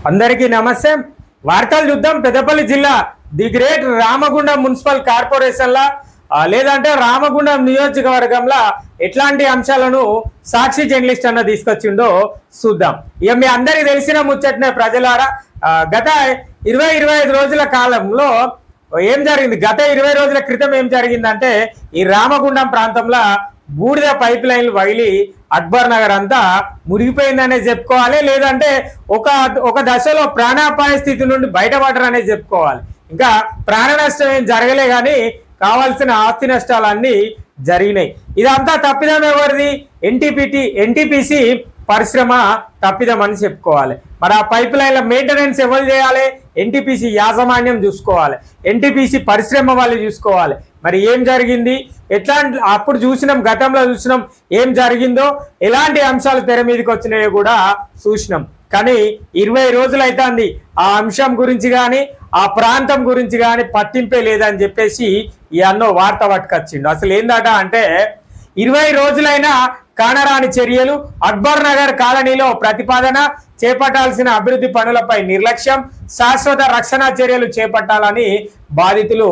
అందరికీ నమస్తే. వార్తలు చూద్దాం. పెద్దపల్లి జిల్లా ది గ్రేట్ రామగుండం మున్సిపల్ కార్పొరేషన్ల లేదంటే రామగుండం నియోజకవర్గంలో ఎట్లాంటి అంశాలను సాక్షి జర్నలిస్ట్ అన్న తీసుకొచ్చిండో చూద్దాం. ఇక మీ అందరికి తెలిసిన ముచ్చటనే ప్రజలారా. గత 20-25 రోజుల కాలంలో ఏం జరిగింది, గత 20 రోజుల క్రితం ఏం జరిగిందంటే ఈ రామగుండం ప్రాంతంలో బూడిద పైప్ లైన్లు పగిలి అక్బర్ నగర్ అంతా మురిగిపోయిందనే చెప్పుకోవాలి, లేదంటే ఒక దశలో ప్రాణాపాయ స్థితి నుండి బయటపడరు అనేది చెప్పుకోవాలి. ఇంకా ప్రాణ నష్టం ఏం జరగలే కానీ కావాల్సిన ఆస్తి నష్టాలన్నీ జరిగినాయి. ఇదంతా తప్పిదం ఎవరిది? ఎన్టీపీసీ పరిశ్రమ తప్పిదం అని చెప్పుకోవాలి. మరి ఆ పైప్ లైన్ల మెయింటెనెన్స్ ఎవరు చేయాలి? ఎన్టీపీసీ యాజమాన్యం చూసుకోవాలి, ఎన్టీపీసీ పరిశ్రమ వాళ్ళు చూసుకోవాలి. మరి ఏం జరిగింది, ఎట్లాంటి అప్పుడు చూసినాం, గతంలో చూసినాం ఏం జరిగిందో, ఎలాంటి అంశాలు తెర మీదకి వచ్చినాయో కూడా చూసినాం. కానీ 20 రోజులు అవుతుంది ఆ అంశం గురించి కానీ ఆ ప్రాంతం గురించి కానీ పట్టింపే లేదని చెప్పేసి ఈ అన్నో వార్త పట్టుకొచ్చిండు. అసలు ఏందట అంటే 20 రోజులైనా కానరాని చర్యలు, అక్బర్ నగర్ కాలనీలో ప్రతిపాదన, చేపట్టాల్సిన అభివృద్ధి పనులపై నిర్లక్ష్యం, శాశ్వత రక్షణ చర్యలు చేపట్టాలని బాధితులు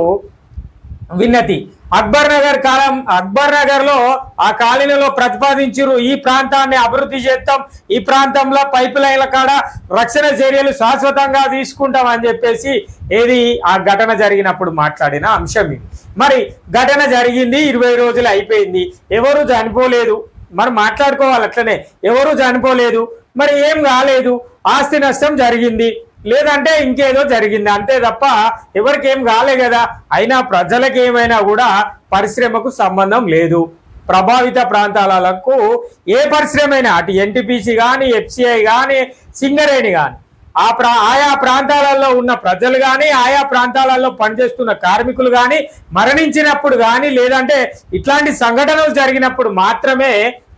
విన్నతి. అక్బర్ నగర్ లో ఆ కాలనీలో ప్రతిపాదించారు, ఈ ప్రాంతాన్ని అభివృద్ధి చేస్తాం, ఈ ప్రాంతంలో పైప్ లైన్ల కాడ రక్షణ చర్యలు శాశ్వతంగా తీసుకుంటాం అని చెప్పేసి ఏది ఆ ఘటన జరిగినప్పుడు మాట్లాడిన అంశం ఇది. మరి ఘటన జరిగింది, 20 రోజులు అయిపోయింది, ఎవరు చనిపోలేదు. మరి మాట్లాడుకోవాలి అట్లనే, ఎవరు చనిపోలేదు, మరి ఏం కాలేదు, ఆస్తి నష్టం జరిగింది లేదంటే ఇంకేదో జరిగింది అంతే తప్ప ఎవరికి ఏం కాలే కదా. అయినా ప్రజలకు ఏమైనా కూడా పరిశ్రమకు సంబంధం లేదు. ప్రభావిత ప్రాంతాలకు ఏ పరిశ్రమ అయినా, అటు ఎన్టీపీసీ కానీ, ఎఫ్సిఐ కానీ, సింగరేణి కానీ, ఆయా ప్రాంతాలలో ఉన్న ప్రజలు కానీ, ఆయా ప్రాంతాలలో పనిచేస్తున్న కార్మికులు కానీ మరణించినప్పుడు కానీ, లేదంటే ఇట్లాంటి సంఘటనలు జరిగినప్పుడు మాత్రమే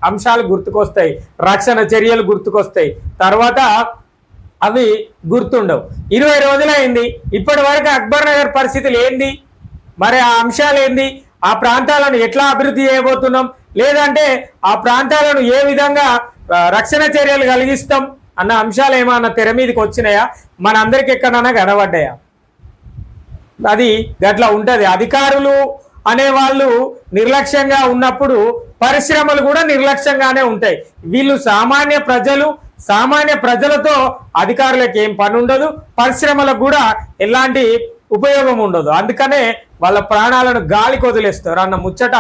అంశాలు గుర్తుకొస్తాయి, రక్షణ చర్యలు గుర్తుకొస్తాయి, తర్వాత అవి గుర్తుండవు. 20 రోజులైంది, ఇప్పటి వరకు అక్బర్ నగర్ పరిస్థితులు ఏంది, మరి ఆ అంశాలు ఏంది, ఆ ప్రాంతాలను ఎట్లా అభివృద్ధి చేయబోతున్నాం, లేదంటే ఆ ప్రాంతాలను ఏ విధంగా రక్షణ చర్యలు కలిగిస్తాం అన్న అంశాలు ఏమన్నా తెర మీదకి వచ్చినాయా, మనందరికి ఎక్కడన్నా కనబడ్డాయా? అది గట్లా ఉంటుంది. అధికారులు అనేవాళ్ళు నిర్లక్ష్యంగా ఉన్నప్పుడు పరిశ్రమలు కూడా నిర్లక్ష్యంగానే ఉంటాయి. వీళ్ళు సామాన్య ప్రజలతో అధికారులకు ఏం పని ఉండదు, పరిశ్రమలకు కూడా ఎలాంటి ఉపయోగం ఉండదు. అందుకనే వాళ్ళ ప్రాణాలను గాలికి వదిలేస్తారు అన్న ముచ్చట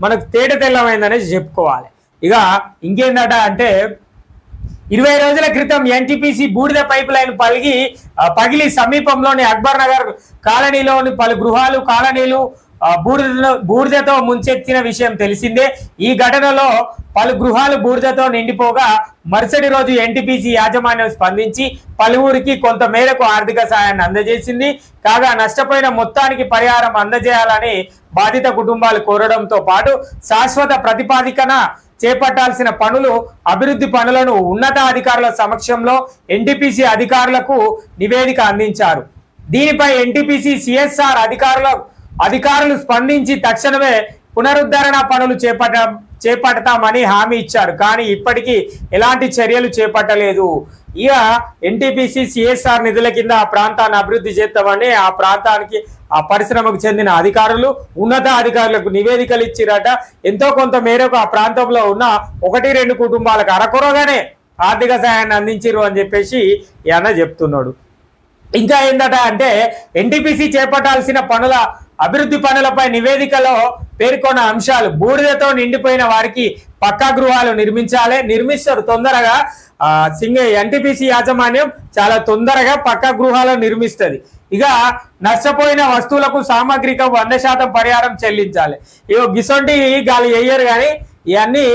మనకు తేట తెల్లమైందనేసి చెప్పుకోవాలి. ఇక ఇంకేందట అంటే 20 రోజుల క్రితం ఎన్టీపీసీ బూడిద పైప్ లైన్ పగిలి సమీపంలోని అక్బర్ నగర్ కాలనీలోని పలు గృహాలు, కాలనీలు బూడిదతో ముంచెత్తిన విషయం తెలిసిందే. ఈ ఘటనలో పలు గృహాలు బూడిదతో నిండిపోగా మరుసటి రోజు ఎన్టీపీసీ యాజమాన్యం స్పందించి పలువురికి కొంత మేరకు ఆర్థిక సాయాన్ని అందజేసింది. కాగా నష్టపోయిన మొత్తానికి పరిహారం అందజేయాలని బాధిత కుటుంబాలు కోరడంతో పాటు శాశ్వత ప్రతిపాదికన చేపట్టాల్సిన అభివృద్ధి పనులను ఉన్నతాధికారుల సమక్షంలో ఎన్టీపీసీ అధికారులకు నివేదిక అందించారు. దీనిపై ఎన్టీపీసీ సిఎస్ఆర్ అధికారులు స్పందించి తక్షణమే పునరుద్ధరణ పనులు చేపడతామని హామీ ఇచ్చారు. కానీ ఇప్పటికీ ఎలాంటి చర్యలు చేపట్టలేదు. ఇక ఎన్టీపీసీ సిఎస్ఆర్ నిధుల కింద ఆ ప్రాంతాన్ని అభివృద్ధి చేస్తామని ఆ ప్రాంతానికి ఆ పరిశ్రమకు చెందిన ఉన్నత అధికారులకు నివేదికలు ఇచ్చిరట. ఎంతో కొంత మేరకు ఆ ప్రాంతంలో ఉన్న 1-2 కుటుంబాలకు అరకొరగానే ఆర్థిక సాయాన్ని అందించారు అని చెప్పేసి ఈయన చెప్తున్నాడు. ఇంకా ఏందట అంటే ఎన్టీపీసీ చేపట్టాల్సిన అభివృద్ధి పనులపై నివేదికలో పేర్కొన్న అంశాలు: బూడిదతో నిండిపోయిన వారికి పక్కా గృహాలు నిర్మిస్తారు తొందరగా. ఎన్టీపీసీ యాజమాన్యం చాలా తొందరగా పక్కా గృహాలను నిర్మిస్తుంది. ఇక నష్టపోయిన వస్తువులకు సామగ్రిక 100% పరిహారం చెల్లించాలి. ఇగో గిసొంటి గాలి వేయరు కానీ ఇవన్నీ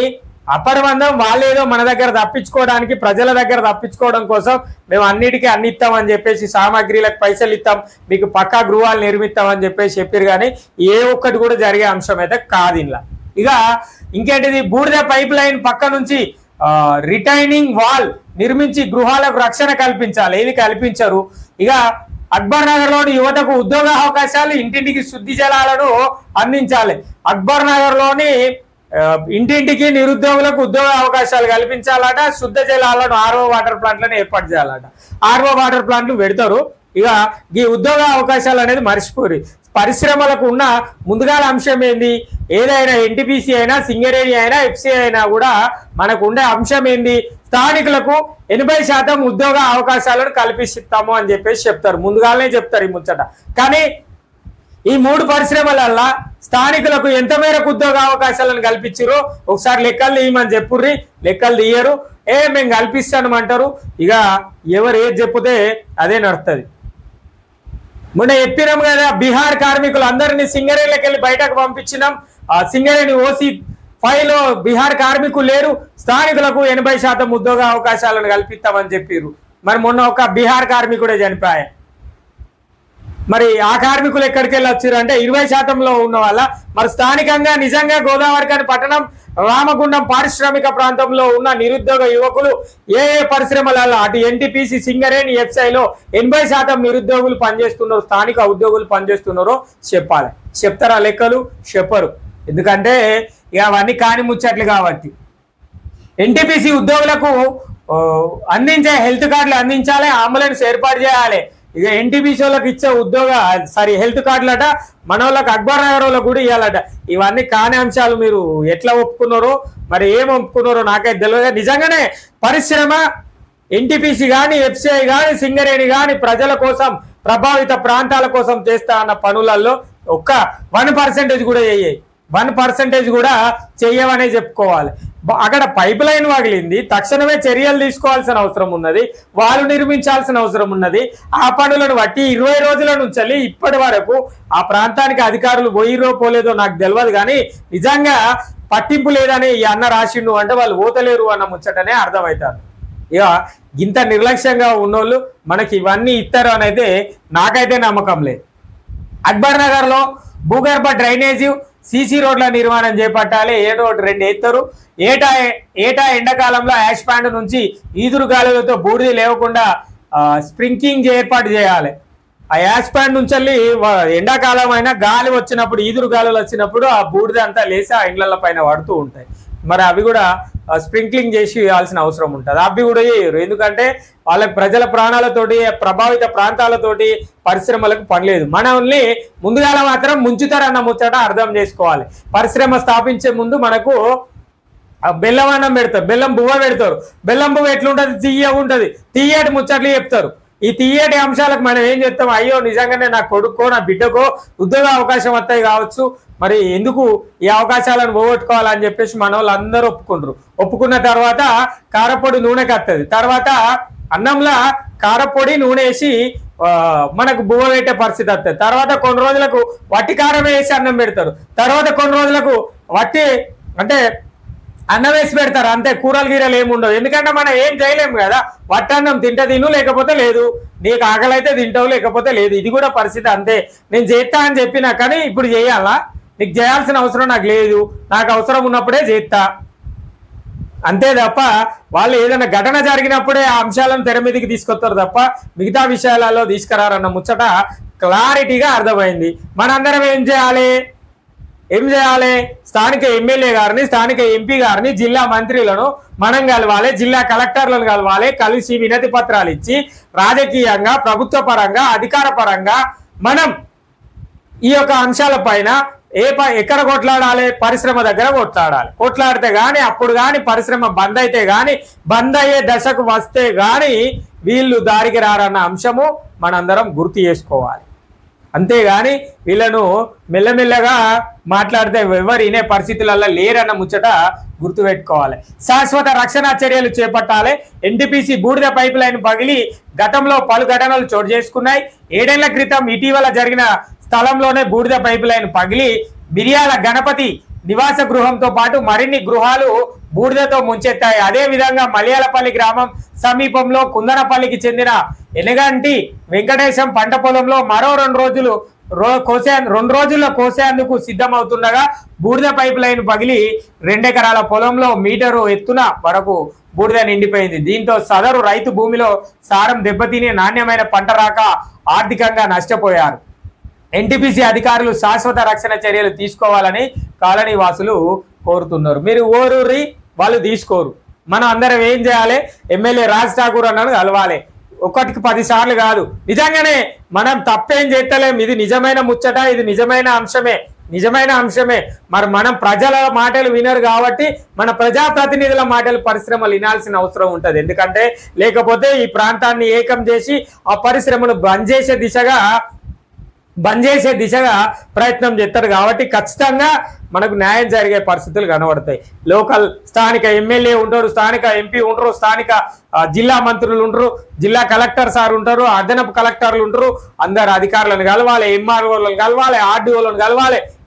అప్పటిమందం వాళ్ళేదో మన దగ్గర తప్పించుకోవడానికి, ప్రజల దగ్గర తప్పించుకోవడం కోసం మేము అన్నిటికీ అన్ని ఇస్తామని చెప్పేసి, సామాగ్రిలకు పైసలు ఇస్తాం, మీకు పక్కా గృహాలు నిర్మిస్తామని చెప్పేసి చెప్పారు. కానీ ఏ ఒక్కటి కూడా జరిగే అంశం అయితే కాదు ఇలా. ఇక ఇంకేంటిది, బూడిద పైప్ లైన్ పక్క నుంచి రిటైనింగ్ వాల్ నిర్మించి గృహాలకు రక్షణ కల్పించాలి. ఏది కల్పించరు. ఇక అక్బర్ నగర్ లోని యువతకు ఉద్యోగ అవకాశాలు, ఇంటింటికి శుద్ధి జలాలను అందించాలి. అక్బర్ నగర్ లోని ఇంటింటికి నిరుద్యోగులకు ఉద్యోగ అవకాశాలు కల్పించాలట, శుద్ధ జలాలను ఆర్ఓ వాటర్ ప్లాంట్లను ఏర్పాటు చేయాలట. ఆర్ఓ వాటర్ ప్లాంట్లు పెడతారు, ఇక ఈ ఉద్యోగ అవకాశాలు అనేది మర్చిపోరు. పరిశ్రమలకు ఉన్న ముందుగాల అంశం ఏంది, ఏదైనా ఎన్టీపీసీ అయినా సింగరేణి అయినా ఎఫ్సీ అయినా కూడా మనకు ఉండే అంశం ఏంది, స్థానికులకు 80% ఉద్యోగ అవకాశాలను కల్పిస్తాము అని చెప్పేసి చెప్తారు, ముందుగానే చెప్తారు ఈ ముచ్చట. కానీ ఈ 3 పరిశ్రమలల్లా స్థానికులకు ఎంత మేరకు ఉద్యోగ అవకాశాలను కల్పించారో ఒకసారి లెక్కలు తీయమని చెప్పుర్రి, లెక్కలు తీయరు. మేము కల్పిస్తామంటారు, ఇక ఎవరు ఏది చెప్తే అదే నడుస్తుంది. మొన్న చెప్పినాం కదా, బీహార్ కార్మికులు అందరినీ సింగరేణికి వెళ్ళి బయటకు పంపించినాం. ఆ సింగరేణి ఓసీ 5లో బీహార్ కార్మికులు లేరు, స్థానికులకు 80% ఉద్యోగ అవకాశాలను కల్పిస్తామని చెప్పారు. మరి మొన్న ఒక బీహార్ కార్మికుడే చనిపోయా. మరి ఆ కార్మికులు ఎక్కడికి వెళ్ళి వచ్చారు అంటే 20%లో ఉన్న వాళ్ళ. మరి స్థానికంగా నిజంగా గోదావరిఖని పట్టణం రామగుండం పారిశ్రామిక ప్రాంతంలో ఉన్న నిరుద్యోగ యువకులు ఏ పరిశ్రమలలో అటు ఎన్టీపీసీ సింగరేణి ఎఫ్సైలో 80% నిరుద్యోగులు పనిచేస్తున్నారు, స్థానిక ఉద్యోగులు పనిచేస్తున్నారో చెప్పాలి. చెప్తారా లెక్కలు? చెప్పరు. ఎందుకంటే ఇక అవన్నీ కాని ముచ్చట్లు కాబట్టి. ఎన్టీపీసీ ఉద్యోగులకు అందించే హెల్త్ కార్డులు అందించాలి, అంబులెన్స్ ఏర్పాటు చేయాలి. ఇక ఎన్టీపీసీ వాళ్ళకి ఇచ్చే హెల్త్ కార్డులట మన వాళ్ళకి అక్బర్ నగర్ వాళ్ళకి కూడా ఇవ్వాలట. ఇవన్నీ కాని అంశాలు మీరు ఎట్లా ఒప్పుకున్నారో మరి ఏం ఒప్పుకున్నారో నాకైతే తెలియదు. నిజంగానే పరిశ్రమ ఎన్టీపీసీ కానీ ఎఫ్సీఐ కానీ సింగరేణి కానీ ప్రజల కోసం ప్రభావిత ప్రాంతాల కోసం చేస్తా అన్న పనులలో ఒక్క 1% కూడా 1% కూడా చెయ్యవనే చెప్పుకోవాలి. అక్కడ పైప్ లైన్ పగిలింది, తక్షణమే చర్యలు తీసుకోవాల్సిన అవసరం ఉన్నది, వాళ్ళు నిర్మించాల్సిన అవసరం ఉన్నది. ఆ పనులను బట్టి 20 రోజుల నుంచి ఇప్పటి వరకు ఆ ప్రాంతానికి అధికారులు పోయిరో పోలేదో నాకు తెలియదు, కానీ నిజంగా పట్టింపు లేదని ఈ అన్న రాసిండు అంటే వాళ్ళు పోతలేరు అన్న ముచ్చటనే అర్థమవుతారు. ఇక ఇంత నిర్లక్ష్యంగా ఉన్నోళ్ళు మనకి ఇవన్నీ ఇస్తారు అనేది నాకైతే నమ్మకం లేదు. అక్బర్ నగర్లో భూగర్భ డ్రైనేజీ సీసీ రోడ్ల నిర్మాణం చేపట్టాలి, ఏదో 2 ఎత్తారు. ఏటా ఎండాకాలంలో యాష్ ప్యాండ్ నుంచి ఈదురు గాలులతో బూడిద లేవకుండా స్ప్రింకింగ్ ఏర్పాటు చేయాలి. ఆ యాష్ ప్యాండ్ నుంచి ఎండాకాలం అయినా గాలి వచ్చినప్పుడు, ఈదురు గాలులు వచ్చినప్పుడు ఆ బూడిద అంతా లేసి ఆ ఇండ్ల పైన పడుతూ ఉంటాయి. మరి అవి కూడా స్ప్రింక్లింగ్ చేసి ఇవ్వాల్సిన అవసరం ఉంటుంది. అవి కూడా చేయరు, ఎందుకంటే వాళ్ళకి ప్రజల ప్రాణాలతోటి ప్రభావిత ప్రాంతాలతోటి పరిశ్రమలకు పనిలేదు. మనల్ని ముందుగాల మాత్రం ముంచుతారన్న ముచ్చట అర్థం చేసుకోవాలి. పరిశ్రమ స్థాపించే ముందు మనకు బెల్లం అన్నం పెడతారు, బెల్లం బువ్వ పెడతారు. బెల్లం బువ్వ ఎట్లుంటుంది, తీయగా ఉంటుంది, తీయటి ముచ్చట్లు చెప్తారు. ఈ తీయటి అంశాలకు మనం ఏం చెప్తాం, అయ్యో నిజంగానే నా కొడుకో నా బిడ్డకో ఉద్యోగ అవకాశం వస్తాయి కావచ్చు, మరి ఎందుకు ఈ అవకాశాలను పోగొట్టుకోవాలని చెప్పేసి మన వాళ్ళు అందరూ ఒప్పుకుంటారు. ఒప్పుకున్న తర్వాత కారపొడి నూనెకి వస్తుంది, తర్వాత అన్నంలో కారపొడి నూనె వేసి మనకు బువ్వ పెట్టే పరిస్థితి వస్తుంది. తర్వాత కొన్ని రోజులకు వట్టి కారం వేసి అన్నం పెడతారు, తర్వాత కొన్ని రోజులకు వట్టి అంటే అన్నం వేసి పెడతారు, అంతే. కూరలు గీరలు ఏముండవు, ఎందుకంటే మనం ఏం చేయలేము కదా. వట్టన్నం తింటే తిను, లేకపోతే లేదు. నీకు ఆకలి అయితే తింటావు, లేకపోతే లేదు. ఇది కూడా పరిస్థితి అంతే. నేను చేస్తా అని చెప్పినా కానీ ఇప్పుడు చేయాలా, నీకు చేయాల్సిన అవసరం నాకు లేదు, నాకు అవసరం ఉన్నప్పుడే చేస్తా అంతే తప్ప వాళ్ళు ఏదైనా ఘటన జరిగినప్పుడే ఆ అంశాలను తెర మీదకి తీసుకొస్తారు తప్ప మిగతా విషయాలలో తీసుకురారన్న ముచ్చట క్లారిటీగా అర్థమైంది. మనందరం ఏం చేయాలి, స్థానిక ఎమ్మెల్యే గారిని, స్థానిక ఎంపీ గారిని, జిల్లా మంత్రులను మనం కలవాలి, జిల్లా కలెక్టర్లను కలవాలి, కలిసి వినతి పత్రాలు ఇచ్చి రాజకీయంగా, ప్రభుత్వ పరంగా, అధికార పరంగా మనం ఈ యొక్క అంశాల పైన ఎక్కడ కొట్లాడాలి, పరిశ్రమ దగ్గర కొట్లాడితే గాని, అప్పుడు గాని పరిశ్రమ బంద్ అయితే గాని, బంద్ అయ్యే దశకు వస్తే గాని వీళ్ళు దారికి రారన్న అంశము మనందరం గుర్తు చేసుకోవాలి. అంతేగాని వీళ్ళను మెల్లమెల్లగా మాట్లాడితే ఎవరు వినే పరిస్థితులలో లేరన్న ముచ్చట గుర్తుపెట్టుకోవాలి. శాశ్వత రక్షణ చర్యలు చేపట్టాలి. ఎన్టీపీసీ బూడిద పైప్ లైన్ పగిలి గతంలో పలు ఘటనలు చోటు చేసుకున్నాయి. 7 ఏళ్ల క్రితం ఇటీవల జరిగిన స్థలంలోనే బూడిద పైప్ లైన్ పగిలి మిరియాల గణపతి నివాస గృహంతో పాటు మరిన్ని గృహాలు బూడిదతో ముంచెత్తాయి. అదే విధంగా మలయాళపల్లి గ్రామం సమీపంలో కుందనపల్లికి చెందిన ఎనగంటి వెంకటేశం పంట పొలంలో మరో 2 రోజుల్లో కోసేందుకు సిద్ధమవుతుండగా బూడిద పైప్ లైన్ పగిలి 2 ఎకరాల పొలంలో మీటరు ఎత్తున వరకు బూడిద నిండిపోయింది. దీంతో సదరు రైతు భూమిలో సారం దెబ్బతిని నాణ్యమైన పంట రాక ఆర్థికంగా నష్టపోయారు. ఎన్టీపీసీ అధికారులు శాశ్వత రక్షణ చర్యలు తీసుకోవాలని కాలనీ వాసులు కోరుతున్నారు. మీరు ఓరూరి వాళ్ళు తీసుకోరు. మనం అందరం ఏం చేయాలి? ఎమ్మెల్యే రాజ్ ఠాకూర్ అన్నది కలవాలి. 1కి 10 సార్లు కాదు. నిజంగానే మనం తప్పేం చేస్తలేం. ఇది నిజమైన ముచ్చట, ఇది నిజమైన అంశమే. మరి మనం ప్రజల మాటలు వినరు కాబట్టి మన ప్రజాప్రతినిధుల మాటలు పరిశ్రమలు వినాల్సిన అవసరం ఉంటుంది. ఎందుకంటే లేకపోతే ఈ ప్రాంతాన్ని ఏకం చేసి ఆ పరిశ్రమను బంద్ చేసే దిశగా ప్రయత్నం చేస్తారు. కాబట్టి ఖచ్చితంగా మనకు న్యాయం జరిగే పరిస్థితులు కనబడతాయి. స్థానిక ఎమ్మెల్యే ఉంటారు, స్థానిక ఎంపీ ఉంటారు, స్థానిక జిల్లా మంత్రులు ఉంటారు, జిల్లా కలెక్టర్ సార్ ఉంటారు, అదనపు కలెక్టర్లు ఉంటారు. అందరు అధికారులను కలవాలి, ఎంఆర్ఓలను కలవాలి, ఆర్డీఓలను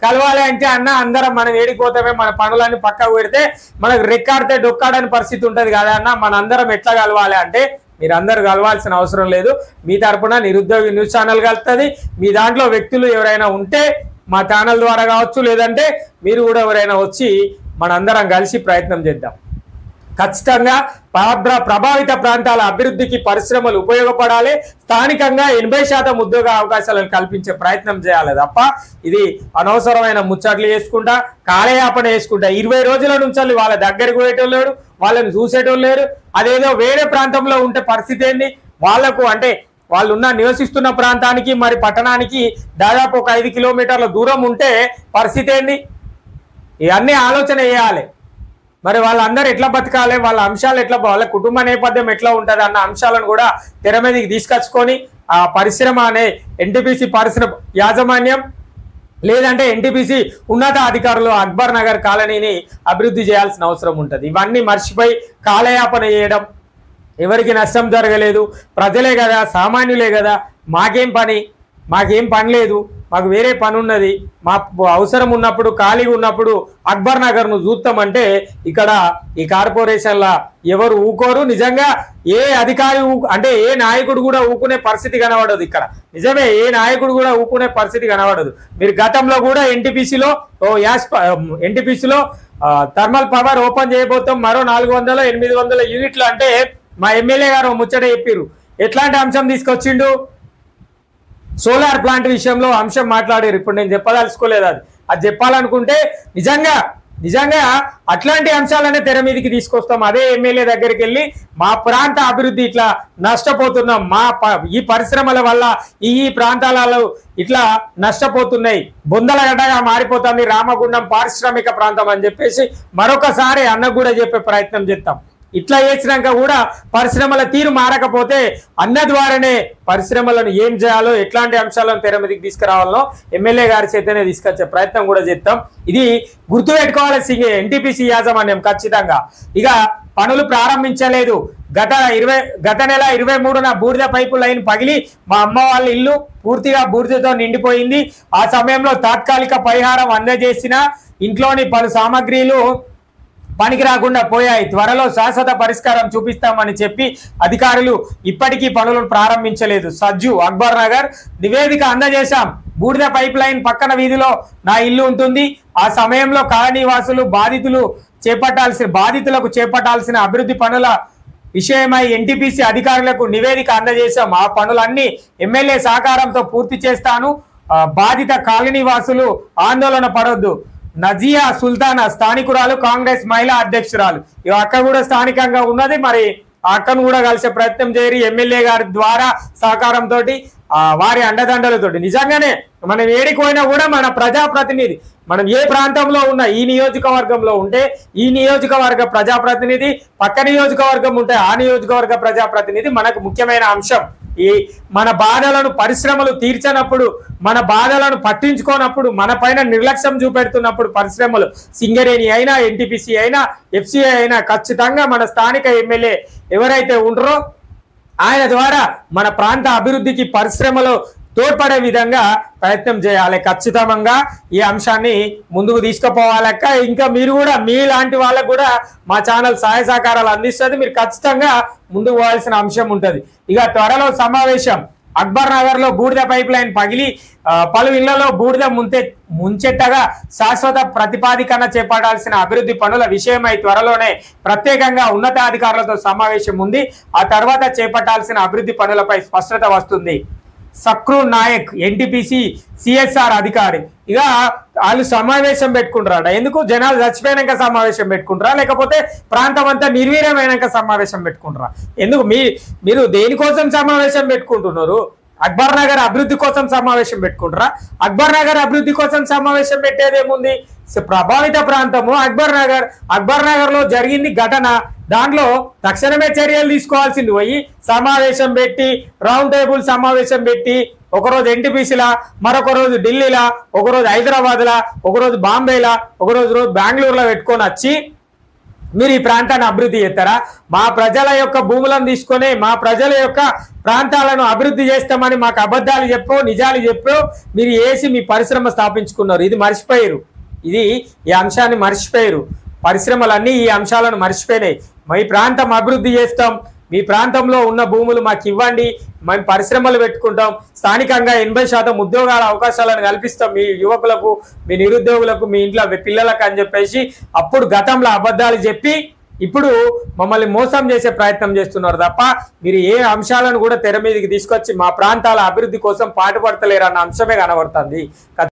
కలవాలి అంటే అందరం మనం ఏడిపోతామే, మన పనులన్నీ పక్కకు పెడితే మనకు రెక్కాడితే డొక్కాడని పరిస్థితి ఉంటుంది కదా అన్న. మన అందరం ఎట్లా కలవాలి అంటే మీరు అందరు కలవాల్సిన అవసరం లేదు. మీ తరపున నిరుద్యోగి న్యూస్ ఛానల్ కలుస్తుంది. మీ దాంట్లో వ్యక్తులు ఎవరైనా ఉంటే మా ఛానల్ ద్వారా కావచ్చు, లేదంటే మీరు కూడా ఎవరైనా వచ్చి మనందరం కలిసి ప్రయత్నం చేద్దాం. ఖచ్చితంగా ప్రభావిత ప్రాంతాల అభివృద్ధికి పరిశ్రమలు ఉపయోగపడాలి. స్థానికంగా 80% ఉద్యోగ అవకాశాలను కల్పించే ప్రయత్నం చేయాలి తప్ప ఇది అనవసరమైన ముచ్చట్లు చేసుకుంటా, కాలయాపన చేసుకుంటా 20 రోజుల నుంచి వాళ్ళ దగ్గరకు పోయేటోళ్ళు లేరు, వాళ్ళని చూసేటోళ్ళు లేరు. అదేదో వేరే ప్రాంతంలో ఉంటే పరిస్థితి ఏంది? వాళ్లకు అంటే వాళ్ళు నివసిస్తున్న ప్రాంతానికి మరి పట్టణానికి దాదాపు ఒక 5 కిలోమీటర్ల దూరం ఉంటే పరిస్థితి ఏంది? ఇవన్నీ ఆలోచన చేయాలి. మరి వాళ్ళందరూ ఎట్లా బతకాలి, వాళ్ళ అంశాలు ఎట్లా, వాళ్ళ కుటుంబ నేపథ్యం ఎట్లా ఉంటుంది అన్న అంశాలను కూడా తెర మీదకి తీసుకొచ్చుకొని ఆ పరిశ్రమ అనే ఎన్టీపీసీ పరిశ్రమ యాజమాన్యం లేదంటే ఎన్టీపీసీ ఉన్నత అధికారులు అక్బర్ నగర్ కాలనీని అభివృద్ధి చేయాల్సిన అవసరం ఉంటుంది. ఇవన్నీ మర్చిపోయి కాలయాపన చేయడం, ఎవరికి నష్టం జరగలేదు, ప్రజలే కదా, సామాన్యులే కదా, మాకేం పని లేదు, మాకు వేరే పని ఉన్నది, మా అవసరం ఉన్నప్పుడు ఖాళీగా ఉన్నప్పుడు అక్బర్ నగర్ను చూస్తామంటే ఇక్కడ ఈ కార్పొరేషన్ల ఎవరు ఊకోరు. నిజంగా ఏ అధికారి అంటే ఏ నాయకుడు కూడా ఊకునే పరిస్థితి కనబడదు. ఇక్కడ నిజమే, ఏ నాయకుడు కూడా ఊకునే పరిస్థితి కనబడదు. మీరు గతంలో కూడా ఎన్టీపీసీలో థర్మల్ పవర్ ఓపెన్ చేయబోతాం, మరో 400-800 యూనిట్లు అంటే మా ఎమ్మెల్యే గారు ముచ్చట చెప్పారు. ఎట్లాంటి అంశం తీసుకొచ్చిండు? సోలార్ ప్లాంట్ విషయంలో అంశం మాట్లాడారు. ఇప్పుడు నేను చెప్పదలుచుకోలేదు, అది చెప్పాలనుకుంటే నిజంగా అట్లాంటి అంశాలనే తెర మీదకి తీసుకొస్తాం. అదే ఎమ్మెల్యే దగ్గరికి వెళ్ళి మా ప్రాంత అభివృద్ధి ఇట్లా నష్టపోతున్నాం, ఈ పరిశ్రమల వల్ల ఈ ప్రాంతాలలో ఇట్లా నష్టపోతున్నాయి, బొందలగడ్డగా మారిపోతుంది రామగుండం పారిశ్రామిక ప్రాంతం అని చెప్పేసి మరొకసారి అన్నకు కూడా చెప్పే ప్రయత్నం చేస్తాం. ఇట్లా చేసినాక కూడా పరిశ్రమల తీరు మారకపోతే అన్న ద్వారానే పరిశ్రమలను ఏం చేయాలో, ఎట్లాంటి అంశాలను తెర మీదకి తీసుకురావాలో ఎమ్మెల్యే గారి చేతనే తీసుకొచ్చే ప్రయత్నం కూడా చేస్తాం. ఇది గుర్తుపెట్టుకోవాలి ఎన్టీపీసీ యాజమాన్యం ఖచ్చితంగా. ఇక పనులు ప్రారంభించలేదు. గత నెల 23న బూడిద పైపు లైన్ పగిలి మా అమ్మ వాళ్ళ ఇల్లు పూర్తిగా బూడిదతో నిండిపోయింది. ఆ సమయంలో తాత్కాలిక పరిహారం అందజేసిన ఇంట్లోని పలు సామాగ్రిలు పనికి రాకుండా పోయాయి. త్వరలో శాశ్వత పరిష్కారం చూపిస్తామని చెప్పి అధికారులు ఇప్పటికీ పనులను ప్రారంభించలేదు. సజ్జు, అక్బర్ నగర్ నివేదిక అందజేశాం. బూడిద పైప్ లైన్ పక్కన వీధిలో నా ఇల్లు ఉంటుంది. ఆ సమయంలో కాలనీవాసులు బాధితులకు చేపట్టాల్సిన అభివృద్ధి పనుల విషయమై ఎన్టీపీసీ అధికారులకు నివేదిక అందజేశాం. ఆ పనులన్నీ ఎమ్మెల్యే సహకారంతో పూర్తి చేస్తాను. బాధిత కాలనీవాసులు ఆందోళన పడొద్దు. నజియా సుల్తానా స్థానికురాలు, కాంగ్రెస్ మహిళా అధ్యక్షురాలు. ఈ అక్క కూడా స్థానికంగా ఉన్నది. మరి ఆ అక్కను కూడా కలిసే ప్రయత్నం చేయరు ఎమ్మెల్యే గారి ద్వారా సహకారంతో, వారి అండదండలతోటి. నిజంగానే మనం ఏడిపోయినా కూడా మన ప్రజాప్రతినిధి, మనం ఏ ప్రాంతంలో ఉన్న ఈ నియోజకవర్గంలో ఉంటే ఈ నియోజకవర్గ ప్రజాప్రతినిధి, పక్క నియోజకవర్గం ఉంటే ఆ నియోజకవర్గ ప్రజాప్రతినిధి మనకు ముఖ్యమైన అంశం. మన బాధలను పరిశ్రమలు తీర్చనప్పుడు, మన బాధలను పట్టించుకోనప్పుడు, మన పైన నిర్లక్ష్యం చూపెడుతున్నప్పుడు పరిశ్రమలు సింగరేణి అయినా, ఎన్టీపీసీ అయినా, ఎఫ్సీఐ అయినా ఖచ్చితంగా మన స్థానిక ఎమ్మెల్యే ఎవరైతే ఉంటారో ఆయన ద్వారా మన ప్రాంత అభివృద్ధికి పరిశ్రమలు తోడ్పడే విధంగా ప్రయత్నం చేయాలి. ఖచ్చితంగా ఈ అంశాన్ని ముందుకు తీసుకుపోవాలక్క. ఇంకా మీరు కూడా మీలాంటి వాళ్ళకు కూడా మా ఛానల్ సహాయ సహకారాలు అందిస్తుంది. మీరు ఖచ్చితంగా ముందుకు పోవాల్సిన అంశం ఉంటుంది. ఇక త్వరలో సమావేశం. అక్బర్ నగర్ లో బూడిద పైప్ లైన్ పగిలి పలు ఇళ్లలో బూడిద ముంచెత్తగా శాశ్వత ప్రతిపాదికన చేపట్టాల్సిన అభివృద్ధి పనుల విషయమై త్వరలోనే ప్రత్యేకంగా ఉన్నతాధికారులతో సమావేశం ఉంది. ఆ తర్వాత చేపట్టాల్సిన అభివృద్ధి పనులపై స్పష్టత వస్తుంది. సక్రు నాయక్ ఎన్టీపీసీ సిఎస్ఆర్ అధికారి ఇక వాళ్ళు సమావేశం పెట్టుకుంటారట. ఎందుకు? జనాలు చచ్చిపోయాక సమావేశం పెట్టుకుంటారా, లేకపోతే ప్రాంతం అంతా నిర్వీర్యమైనాక సమావేశం పెట్టుకుంటారా? ఎందుకు మీరు దేనికోసం సమావేశం పెట్టుకుంటున్నారు? అక్బర్ నగర్ అభివృద్ధి కోసం సమావేశం పెట్టుకుంటారా? అక్బర్ నగర్ అభివృద్ధి కోసం సమావేశం పెట్టేదేముంది? ప్రభావిత ప్రాంతము అక్బర్ నగర్ లో జరిగింది ఘటన. దాంట్లో తక్షణమే చర్యలు తీసుకోవాల్సింది పోయి సమావేశం పెట్టి, రౌండ్ టేబుల్ సమావేశం పెట్టి, ఒకరోజు ఎన్టీపీసీలా, మరొక రోజు ఢిల్లీలా, ఒకరోజు హైదరాబాద్లా, ఒకరోజు బాంబేలా, ఒకరోజు బెంగళూరులో పెట్టుకొని వచ్చి మీరు ఈ ప్రాంతాన్ని అభివృద్ధి చేస్తారా? మా ప్రజల యొక్క భూములను తీసుకొని మా ప్రజల యొక్క ప్రాంతాలను అభివృద్ధి చేస్తామని మాకు అబద్ధాలు చెప్పో నిజాలు చెప్పో మీరు వేసి మీ పరిశ్రమ స్థాపించుకున్నారు. ఇది మర్చిపోయారు. ఈ అంశాన్ని మర్చిపోయారు. పరిశ్రమలన్నీ ఈ అంశాలను మర్చిపోయినాయి. మీ ప్రాంతం అభివృద్ధి చేస్తాం, మీ ప్రాంతంలో ఉన్న భూములు మాకు ఇవ్వండి, మేము పరిశ్రమలు పెట్టుకుంటాం, స్థానికంగా 80% ఉద్యోగాల అవకాశాలను కల్పిస్తాం మీ యువకులకు, మీ నిరుద్యోగులకు, మీ ఇంట్లో పిల్లలకు అని చెప్పేసి అప్పుడు గతంలో అబద్ధాలు చెప్పి ఇప్పుడు మమ్మల్ని మోసం చేసే ప్రయత్నం చేస్తున్నారు తప్ప మీరు ఏ అంశాలను కూడా తెర మీదకి తీసుకొచ్చి మా ప్రాంతాల అభివృద్ధి కోసం పాటుపడతలేరన్న అంశమే కనబడుతుంది.